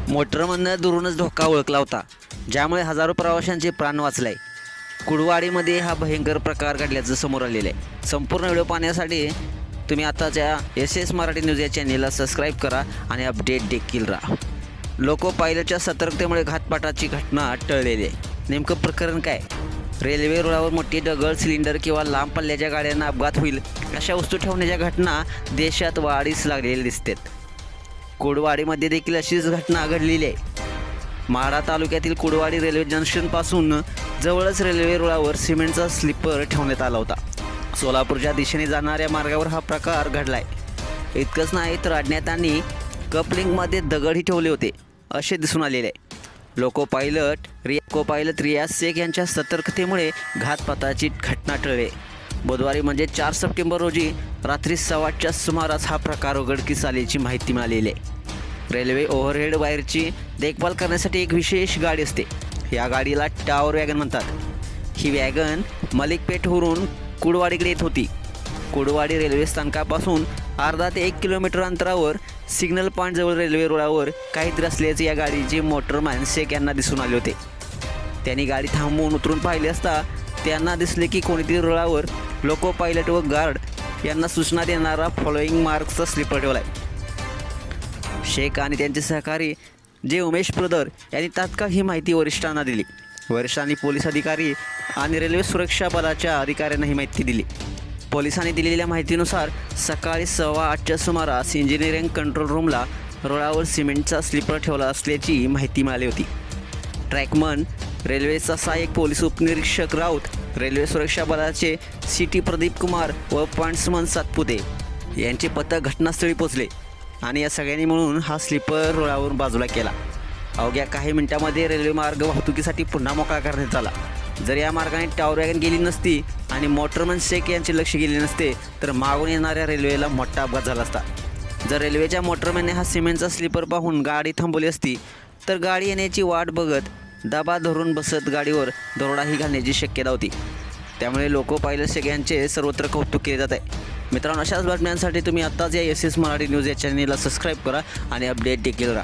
मोटरमधनं दुरूनच धोका ओळखला होता, ज्यामुळे हजारो प्रवाशांचे प्राण वाचले. कुडवाडीमध्ये हा भयंकर प्रकार घडल्याचं समोर आलेलं आहे. संपूर्ण व्हिडिओ पाहण्यासाठी तुम्ही आताच्या SS मराठी न्यूज या चॅनेलला सबस्क्राईब करा आणि अपडेट देखील राहा. लोको पायलटच्या सतर्कतेमुळे घातपाताची घटना टळलेली आहे. नेमकं प्रकरण काय? रेल्वे रुळावर मोठी दगड, सिलेंडर किंवा लांब पल्ल्याच्या गाड्यांना अपघात होईल अशा वस्तू ठेवण्याच्या घटना देशात वाढीस लागलेल्या दिसतात. कुडवाडीमध्ये देखील अशीच घटना घडलेली आहे. माढा तालुक्यातील कुडवाडी रेल्वे जंक्शनपासून जवळच रेल्वे रुळावर सिमेंटचा स्लीपर ठेवण्यात आला होता. सोलापूरच्या दिशेने जाणाऱ्या मार्गावर हा प्रकार घडला आहे. इतकंच नाही तर अज्ञातांनी कपलिंगमध्ये दगडही ठेवले होते असे दिसून आलेले आहे. लोको पायलट रियाज शेख यांच्या सतर्कतेमुळे घातपाताची घटना टळली. बुधवारी म्हणजे 4 सप्टेंबर रोजी रात्री 7:15च्या सुमारास हा प्रकार उघडकीस आल्याची माहिती मिळालेली आहे. रेल्वे ओव्हरहेड वायरची देखभाल करण्यासाठी एक विशेष गाडी असते. या गाडीला टॉवर वॅगन म्हणतात. ही वॅगन मलिकपेठवरून कुडवाडीकडे येत होती. कुडवाडी रेल्वे स्थानकापासून अर्धा ते 1 किलोमीटर अंतरावर सिग्नल पॉईंटजवळ रेल्वे रुळावर काहीतरी असल्याचे या गाडीचे मोटरमॅन शेख यांना दिसून आले होते. त्यांनी गाडी थांबवून उतरून पाहिले असता त्यांना दिसले की कोणीतरी रुळावर लोको पायलट व गार्ड यांना सूचना देणारा फॉलोईंग मार्क्सचा स्लीपर ठेवला आहे. शेख आणि त्यांचे सहकारी जे उमेश ब्रदर यांनी तात्काळ ही माहिती वरिष्ठांना दिली. वरिष्ठांनी पोलीस अधिकारी आणि रेल्वे सुरक्षा बलाच्या अधिकाऱ्यांना ही माहिती दिली. पोलिसांनी दिलेल्या माहितीनुसार सकाळी 8:15च्या सुमारास इंजिनिअरिंग कंट्रोल रूमला रुळावर सिमेंटचा स्लीपर ठेवला असल्याची माहिती मिळाली होती. ट्रॅकमन, रेल्वेचा सहाय्यक पोलीस उपनिरीक्षक राऊत, रेल्वे सुरक्षा बलाचे CT प्रदीप कुमार व पॉईंट्समन सातपुते यांचे पथक घटनास्थळी पोचले आणि या सगळ्यांनी मिळून हा स्लीपर रुळावरून बाजूला केला. अवघ्या काही मिनिटांमध्ये रेल्वे मार्ग वाहतुकीसाठी पुन्हा मोकळा करण्यात आला. जर या मार्गाने टॉवर वॅगन गेली नसती आणि मोटरमन शेख यांचे लक्ष गेले नसते तर मागून येणाऱ्या रेल्वेला मोठा अपघात झाला असता. जर रेल्वेच्या मोटरमॅनने हा सिमेंटचा स्लीपर पाहून गाडी थांबवली असती तर गाडी येण्याची वाट बघत दबा धरून बसत गाडीवर दरोडाही घालण्याची शक्यता होती. त्यामुळे लोको पायलट शेख यांचे सर्वत्र कौतुक केले जात आहे. मित्रांनो, अशाच बातम्यांसाठी तुम्ही आत्ताच या SS मराठी न्यूज या चॅनेलला सबस्क्राईब करा आणि अपडेट देखील राहा.